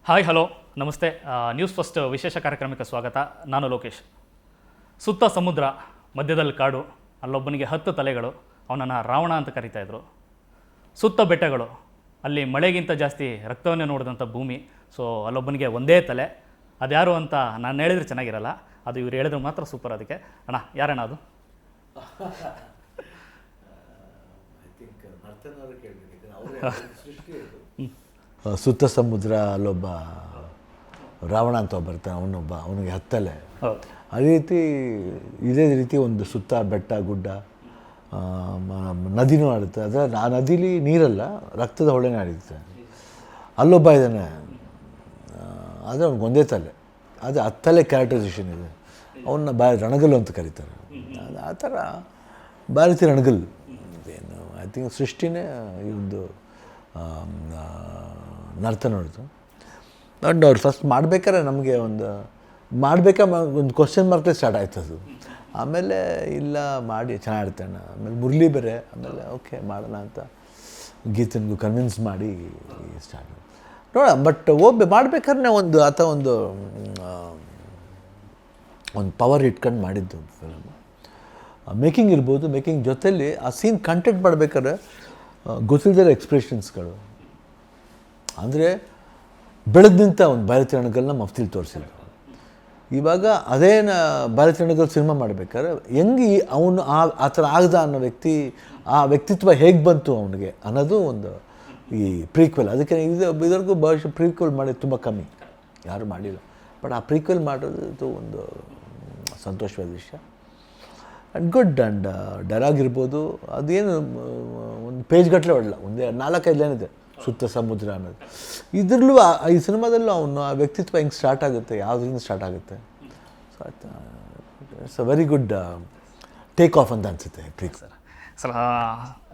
Hi hello ನಮಸ್ತೆ. News first ವಿಶೇಷ ಕಾರ್ಯಕ್ರಮಕ್ಕೆ ಸ್ವಾಗತ. ನಾನು ಲೋಕೇಶ್. ಸುತ್ತ ಸಮುದ್ರ, ಮಧ್ಯದಲ್ಲಿ ಕಾಡು, ಅಲ್ಲೊಬ್ಬನಿಗೆ 10 ತಲೆಗಳು, ಅವನನ್ನು ರಾವಣ ಅಂತ ಕರೀತಾಯಿದ್ರು. ಸುತ್ತ ಬೆಟ್ಟಗಳು, ಅಲ್ಲಿ ಮಳೆಗಿಂತ ಜಾಸ್ತಿ ರಕ್ತವನ್ನೇ ನೋಡಿದಂಥ ಭೂಮಿ. ಸೊ ಅಲ್ಲೊಬ್ಬನಿಗೆ ಒಂದೇ ತಲೆ. ಅದ್ಯಾರು ಅಂತ ನಾನು ಹೇಳಿದ್ರೆ ಚೆನ್ನಾಗಿರಲ್ಲ, ಅದು ಇವ್ರು ಹೇಳಿದ್ರೆ ಮಾತ್ರ ಸೂಪರ್. ಅದಕ್ಕೆ ಅಣ್ಣ, ಯಾರಣ್ಣ ಅದು? ಸುತ್ತ ಸಮುದ್ರ, ಅಲ್ಲೊಬ್ಬ ರಾವಣ ಅಂತ ಬರ್ತಾನೆ, ಅವನಿಗೆ 10 ತಲೆ. ಅದೇ ರೀತಿ ಇದೇ ರೀತಿ ಒಂದು ಸುತ್ತ ಬೆಟ್ಟ ಗುಡ್ಡ, ನದಿನೂ ಆಡುತ್ತೆ. ಆದರೆ ಆ ನದಿಲಿ ನೀರಲ್ಲ, ರಕ್ತದ ಹೊಳೆನೇ ಆಡುತ್ತೆ. ಅಲ್ಲೊಬ್ಬ ಇದ್ದಾನೆ, ಆದರೆ ಅವ್ನಿಗೆ ಒಂದೇ ತಲೆ. ಅದು 10 ತಲೆ ಕ್ಯಾರೆಕ್ಟರೈಸೇಷನ್ ಇದೆ. ಅವನ್ನ ರಣಗಲ್ಲು ಅಂತ ಕರೀತಾರೆ. ಆ ಥರ ಭಾರತೀಯ ರಣಗಲ್ಲು ಏನು ಐ ಥಿಂಕ್ ಸೃಷ್ಟಿನೇ ಈ ಒಂದು ನರ್ತ ನೋಡಿತು. ಅಂಡ್ ಅವ್ರು ಫಸ್ಟ್ ಮಾಡ್ಬೇಕಾದ್ರೆ ನಮಗೆ ಒಂದು ಕ್ವಶನ್ ಮಾರ್ಕ್ಲೇ ಸ್ಟಾರ್ಟ್ ಆಯ್ತು ಅದು. ಆಮೇಲೆ ಇಲ್ಲ ಮಾಡಿ ಚೆನ್ನಾಗಿರ್ತಾನೆ. ಆಮೇಲೆ ಮುರಳಿ ಬೇರೆ, ಆಮೇಲೆ ಓಕೆ ಮಾಡೋಣ ಅಂತ ಗೀತನಿಗೂ ಕನ್ವಿನ್ಸ್ ಮಾಡಿ ಸ್ಟಾರ್ಟ್ ನೋಡ. ಬಟ್ ಮಾಡ್ಬೇಕಾದ್ರೆ ಆತ ಒಂದು ಪವರ್ ಇಟ್ಕೊಂಡು ಮಾಡಿದ್ದು ಫಿಲಮ್. ಮೇಕಿಂಗ್ ಇರ್ಬೋದು, ಮೇಕಿಂಗ್ ಜೊತೆಲಿ ಆ ಸೀನ್ ಕಂಟೆಂಟ್ ಮಾಡ್ಬೇಕಾದ್ರೆ ಗೊತ್ತಿಲ್ಲದ ಎಕ್ಸ್ಪ್ರೆಷನ್ಸ್ಗಳು. ಅಂದರೆ ಬೆಳೆದು ನಿಂತ ಒಂದು ಭಾರತೀಯ ರಣಗಲ್ನ ಮಫ್ತಿಲಿ ತೋರಿಸಿದ್ರು. ಇವಾಗ ಅದೇ ಭಾರತೀಯ ರಣಗಲ್ ಸಿನಿಮಾ ಮಾಡಬೇಕಾದ್ರೆ ಹೆಂಗೆ ಅವನು ಆ ಥರ ಆಗದ ಅನ್ನೋ ಆ ವ್ಯಕ್ತಿತ್ವ ಹೇಗೆ ಬಂತು ಅವನಿಗೆ ಅನ್ನೋದು ಒಂದು ಈ ಪ್ರೀಕ್ವೆಲ್. ಅದಕ್ಕೆ ಇದರಿಗೂ ಬಹುಶಃ ಪ್ರೀಕ್ವೆಲ್ ಮಾಡಿ ತುಂಬ ಕಮ್ಮಿ, ಯಾರು ಮಾಡಿಲ್ಲ. ಬಟ್ ಆ ಪ್ರೀಕ್ವೆಲ್ ಮಾಡೋದು ಒಂದು ಸಂತೋಷವಾದ ವಿಷಯ. And good. ಆ್ಯಂಡ್ ಡೈಲಾಗ್ ಇರ್ಬೋದು, ಅದೇನು ಒಂದು ಪೇಜ್ಗಟ್ಟಲೆ ಹೊಡಲ್ಲ, ಒಂದೇ 4-5 ಲೈನ್ ಇದೆ ಸುತ್ತ ಸಮುದ್ರ ಅನ್ನೋದು. ಇದರಲ್ಲೂ ಈ ಸಿನಿಮಾದಲ್ಲೂ ಅವನು ಆ ವ್ಯಕ್ತಿತ್ವ ಹೆಂಗೆ ಸ್ಟಾರ್ಟ್ ಆಗುತ್ತೆ, ಯಾವುದರಿಂದ ಸ್ಟಾರ್ಟ್ ಆಗುತ್ತೆ. So it's a very good take off ಅಂತ ಅನಿಸುತ್ತೆ ಪ್ರೀಕ್ ಸರ್. ಸಲ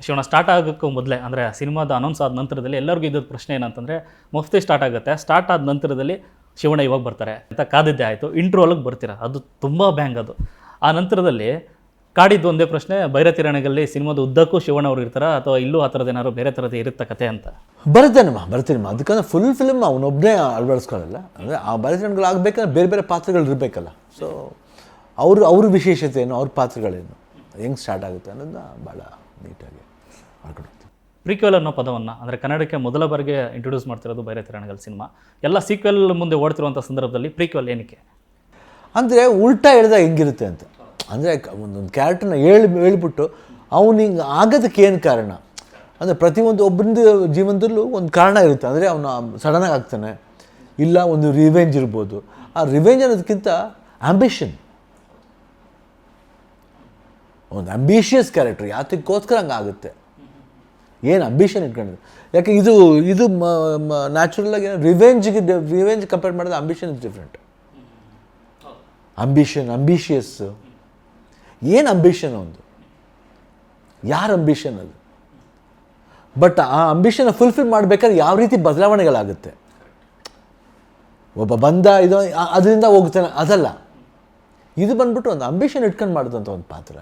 ಶಿವಣ್ಣ, ಸ್ಟಾರ್ಟ್ ಆಗೋಕ್ಕೂ ಮೊದಲೇ, ಅಂದರೆ ಸಿನಿಮಾದ ಅನೌನ್ಸ್ ಆದ ನಂತರದಲ್ಲಿ ಎಲ್ಲರಿಗೂ ಇದ್ದದ್ದು ಪ್ರಶ್ನೆ ಏನಂತಂದರೆ, ಮಫ್ತಿ ಸ್ಟಾರ್ಟ್ ಆಗುತ್ತೆ, ಸ್ಟಾರ್ಟ್ ಆದ ನಂತರದಲ್ಲಿ ಶಿವಣ್ಣ ಇವಾಗ ಬರ್ತಾರೆ ಅಂತ ಕಾದಿದ್ದೇ ಆಯಿತು. ಇಂಟ್ರೋಲಿಗೆ ಬರ್ತೀರ, ಅದು ತುಂಬ ಬ್ಯಾಂಗ್. ಅದು ಆ ನಂತರದಲ್ಲಿ ಕಾಡಿದ್ದು ಒಂದೇ ಪ್ರಶ್ನೆ, ಭೈರತಿ ರಣಗಲ್ಲಿ ಸಿನಿಮಾದ ಉದ್ದಕ್ಕೂ ಶಿವಣ್ಣ ಅವ್ರು ಇರ್ತಾರ ಅಥವಾ ಇಲ್ಲೂ ಆ ಥರದ್ದು ಏನಾದ್ರು ಬೇರೆ ಥರದ್ದು ಇರುತ್ತೆ ಕತೆ ಅಂತ? ಬರ್ತೀನಮ್ಮ. ಅದಕ್ಕಂದ್ರೆ ಫುಲ್ ಫಿಲ್ಮ್ ಅವನೊಬ್ಬನೇ ಅಳವಡಿಸ್ಕೊಳ್ಳಲ್ಲ. ಅಂದರೆ ಆ ಭೈರತಿ ರಣಗಲ್ ಆಗಬೇಕಂದ್ರೆ ಬೇರೆ ಬೇರೆ ಪಾತ್ರಗಳು ಇರಬೇಕಲ್ಲ. ಸೊ ಅವ್ರ ವಿಶೇಷತೆ ಏನು, ಅವ್ರ ಪಾತ್ರಗಳೇನು, ಹೆಂಗೆ ಸ್ಟಾರ್ಟ್ ಆಗುತ್ತೆ ಅನ್ನೋದನ್ನ ಭಾಳ ನೀಟಾಗಿ ಮಾಡ್ಕೊಡ್ತೀವಿ. ಪ್ರೀಕ್ವೆಲ್ ಅನ್ನೋ ಪದವನ್ನು, ಅಂದರೆ ಕನ್ನಡಕ್ಕೆ ಮೊದಲ ಬಾರಿಗೆ ಇಂಟ್ರೊಡ್ಯೂಸ್ ಮಾಡ್ತಿರೋದು ಭೈರತಿ ರಣಗಲ್ ಸಿನಿಮಾ. ಎಲ್ಲ ಸೀಕ್ವೆಲ್ ಮುಂದೆ ಓಡ್ತಿರುವಂಥ ಸಂದರ್ಭದಲ್ಲಿ ಪ್ರೀಕ್ವೆಲ್ ಏನಕ್ಕೆ? ಅಂದರೆ ಉಲ್ಟಾ ಹೇಳಿದಾಗ ಹೆಂಗಿರುತ್ತೆ ಅಂತ. ಅಂದರೆ ಒಂದೊಂದು ಕ್ಯಾರೆಕ್ಟರ್ನ ಹೇಳ್ಬಿಟ್ಟು ಅವನು ಹಿಂಗೆ ಆಗೋದಕ್ಕೆ ಏನು ಕಾರಣ ಅಂದರೆ, ಪ್ರತಿಯೊಂದು ಒಬ್ಬರಿಂದ ಜೀವನದಲ್ಲೂ ಒಂದು ಕಾರಣ ಇರುತ್ತೆ. ಅಂದರೆ ಅವನು ಸಡನ್ನಾಗಿ ಆಗ್ತಾನೆ, ಇಲ್ಲ ಒಂದು ರಿವೆಂಜ್ ಇರ್ಬೋದು. ಆ ರಿವೆಂಜ್ ಅನ್ನೋದಕ್ಕಿಂತ ಆಂಬಿಷನ್, ಒಂದು ಅಂಬಿಷಿಯಸ್ ಕ್ಯಾರೆಕ್ಟರ್. ಯಾತಕ್ಕೋಸ್ಕರ ಹಂಗೆ ಆಗುತ್ತೆ, ಏನು ಅಂಬಿಷನ್ ಇಟ್ಕೊಂಡಿದೆ. ಯಾಕೆ ಇದು ನ್ಯಾಚುರಲಾಗಿ ರಿವೆಂಜ್ ಕಂಪೇರ್ ಮಾಡಿದ್ರೆ ಅಂಬಿಷನ್ ಇಸ್ ಡಿಫ್ರೆಂಟ್. ಅಂಬಿಷಿಯಸ್ ಏನು ಅಂಬಿಷನ್, ಒಂದು ಯಾರ ಅಂಬಿಷನ್ ಅದು. ಬಟ್ ಆ ಅಂಬಿಷನ್ ಫುಲ್ಫಿಲ್ ಮಾಡಬೇಕಾದ್ರೆ ಯಾವ ರೀತಿ ಬದಲಾವಣೆಗಳಾಗುತ್ತೆ. ಒಬ್ಬ ಇದು ಅದರಿಂದ ಹೋಗ್ತಾನೆ, ಅದಲ್ಲ. ಇದು ಬಂದ್ಬಿಟ್ಟು ಒಂದು ಅಂಬಿಷನ್ ಇಟ್ಕೊಂಡು ಮಾಡಿದಂಥ ಒಂದು ಪಾತ್ರ.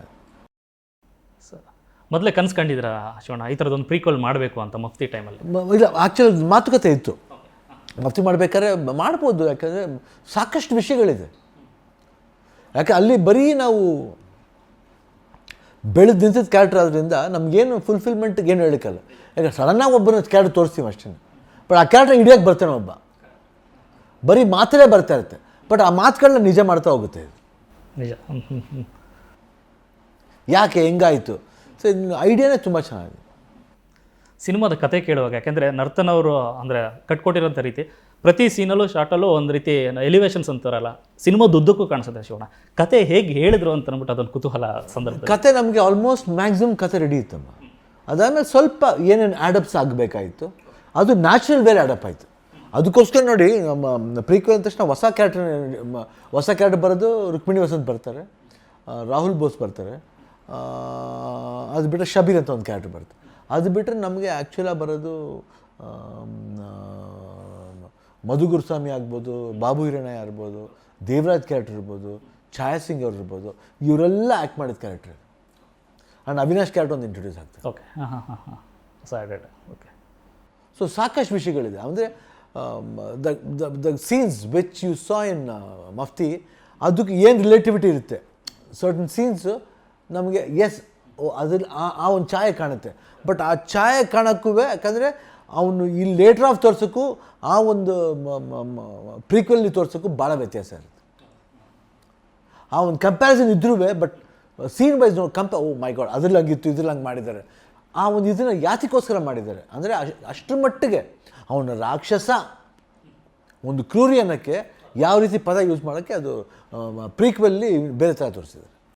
ಮೊದಲೇ ಕನ್ಸ್ಕೊಂಡಿದ್ದೀರಾ ಶಿವಣ್ಣ ಈ ಥರದೊಂದು ಪ್ರೀಕ್ವೆಲ್ ಮಾಡಬೇಕು ಅಂತ ಮಫ್ತಿ ಟೈಮಲ್ಲಿ? ಇಲ್ಲ, ಆ್ಯಕ್ಚುಲಿ ಮಾತುಕತೆ ಇತ್ತು. ಮಫ್ತಿ ಮಾಡಬೇಕಾದ್ರೆ ಮಾಡ್ಬೋದು, ಯಾಕಂದರೆ ಸಾಕಷ್ಟು ವಿಷಯಗಳಿದೆ. ಯಾಕೆ ಅಲ್ಲಿ ಬರೀ ನಾವು ಬೆಳೆದು ನಿಂತಿದ್ದ ಕ್ಯಾರೆಕ್ಟರ್ ಆದ್ದರಿಂದ ನಮಗೇನು ಫುಲ್ಫಿಲ್ಮೆಂಟ್ಗೆ ಏನು ಹೇಳೋಕ್ಕಲ್ಲ. ಯಾಕೆ ಸಡನ್ನಾಗಿ ಒಬ್ಬನ ಕ್ಯಾರೆಕ್ಟರ್ ತೋರಿಸ್ತೀವಿ ಅಷ್ಟೇ. ಬಟ್ ಆ ಕ್ಯಾರೆಕ್ಟರ್ ಹಿಡಿಯೋಕ್ಕೆ ಬರ್ತಾನೆ ಒಬ್ಬ, ಬರೀ ಮಾತೇ ಬರ್ತಾ ಇರುತ್ತೆ. ಬಟ್ ಆ ಮಾತುಗಳನ್ನ ನಿಜ ಮಾಡ್ತಾ ಹೋಗುತ್ತೆ. ನಿಜ. ಯಾಕೆ ಹೆಂಗಾಯಿತು, ಸೊ ಐಡಿಯಾನೇ ತುಂಬ ಚೆನ್ನಾಗಿದೆ. ಸಿನಿಮಾದ ಕತೆ ಕೇಳುವಾಗ, ಯಾಕೆಂದರೆ ನರ್ತನ್ ಅವರು ಅಂದರೆ ಕಟ್ಕೊಟ್ಟಿರೋಂಥ ರೀತಿ ಪ್ರತಿ ಸೀನಲ್ಲೂ ಶಾರ್ಟಲ್ಲೂ ಒಂದು ರೀತಿ ಎಲಿವೇಶನ್ಸ್ ಅಂತಾರಲ್ಲ, ಸಿನಿಮಾದ ಉದ್ದಕ್ಕೂ ಕಾಣಿಸುತ್ತೆ ಶಿವಣ್ಣ. ಕತೆ ಹೇಗೆ ಹೇಳಿದ್ರು ಅಂತ ಅಂದ್ಬಿಟ್ಟು ಅದೊಂದು ಕುತೂಹಲ ಸಂದರ್ಭ. ಕತೆ ನಮಗೆ ಆಲ್ಮೋಸ್ಟ್ ಮ್ಯಾಕ್ಸಿಮಮ್ ಕತೆ ರೆಡಿ ಇತ್ತಮ್ಮ. ಅದಾದಮೇಲೆ ಸ್ವಲ್ಪ ಏನೇನು ಆ್ಯಡಪ್ಸ್ ಆಗಬೇಕಾಯಿತು, ಅದು ನ್ಯಾಚುರಲ್ ಬೇರೆ ಆ್ಯಡಪ್ ಆಯಿತು. ಅದಕ್ಕೋಸ್ಕರ ನೋಡಿ, ನಮ್ಮ ಪ್ರೀಕ್ವೆಲ್ ಅಂದ ತಕ್ಷಣ ಹೊಸ ಕ್ಯಾರೆಕ್ಟರ್ ಬರೋದು ರುಕ್ಮಿಣಿ ವಸಂತ್ ಬರ್ತಾರೆ, ರಾಹುಲ್ ಬೋಸ್ ಬರ್ತಾರೆ. ಅದು ಬಿಟ್ಟರೆ ಶಬೀರ್ ಅಂತ ಒಂದು ಕ್ಯಾರೆಕ್ಟರ್ ಬರುತ್ತೆ. ಅದು ಬಿಟ್ಟರೆ ನಮಗೆ ಆ್ಯಕ್ಚುಲಾಗಿ ಬರೋದು ಮಧು ಗುರುಸ್ವಾಮಿ ಆಗ್ಬೋದು, ಬಾಬು ಹಿರಣ್ಯ ಇರ್ಬೋದು, ದೇವರಾಜ್ ಕ್ಯಾರೆಕ್ಟರ್ ಇರ್ಬೋದು, ಛಾಯಾ ಸಿಂಗ್ ಅವ್ರು ಇರ್ಬೋದು. ಇವರೆಲ್ಲ ಆ್ಯಕ್ಟ್ ಮಾಡಿದ ಕ್ಯಾರೆಕ್ಟರ್. ಆ್ಯಂಡ್ ಅವಿನಾಶ್ ಕ್ಯಾರೆಕ್ಟರ್ ಒಂದು ಇಂಟ್ರೊಡ್ಯೂಸ್ ಆಗ್ತದೆ. ಓಕೆ. ಓಕೆ. ಸೊ ಸಾಕಷ್ಟು ವಿಷಯಗಳಿದೆ. ಅಂದರೆ the scenes which you saw in Mufti ಅದಕ್ಕೆ ಏನು ರಿಲೇಟಿವಿಟಿ ಇರುತ್ತೆ. ಸರ್ಟನ್ ಸೀನ್ಸ್ ನಮಗೆ ಎಸ್ ಅದ್ರಲ್ಲಿ ಆ ಒಂದು ಛಾಯೆ ಕಾಣುತ್ತೆ. ಬಟ್ ಆ ಛಾಯೆ ಕಾಣೋಕ್ಕೂ ಯಾಕಂದರೆ ಅವನು ಇಲ್ಲಿ ಲೇಟರ್ ಆಫ್ ತೋರ್ಸೋಕ್ಕೂ ಆ ಒಂದು ಪ್ರೀಕ್ವೆಲ್ಲಿ ತೋರ್ಸೋಕ್ಕೂ ಭಾಳ ವ್ಯತ್ಯಾಸ ಇರುತ್ತೆ. ಆ ಒಂದು ಕಂಪ್ಯಾರಿಸನ್ ಇದ್ರೂ ಬಟ್ ಸೀನ್ ವೈಸ್ ನೋಡಿ ಓ ಮೈ ಗಾಡ್ ಅದ್ರಲ್ಲಿ ಹಂಗಿತ್ತು ಇದ್ರಲ್ಲಿ ಹಂಗೆ ಮಾಡಿದ್ದಾರೆ. ಆ ಒಂದು ಇದನ್ನು ಯಾತಿಗೋಸ್ಕರ ಮಾಡಿದ್ದಾರೆ ಅಂದರೆ ಅಷ್ಟರ ಮಟ್ಟಿಗೆ ಅವನ ರಾಕ್ಷಸ ಒಂದು ಕ್ರೂರಿ ಅನ್ನೋಕ್ಕೆ ಯಾವ ರೀತಿ ಪದ ಯೂಸ್ ಮಾಡೋಕ್ಕೆ ಅದು ಪ್ರೀಕ್ವೆಲ್ಲಿ ಬೇರೆ ಥರ ತೋರಿಸಿದೆ.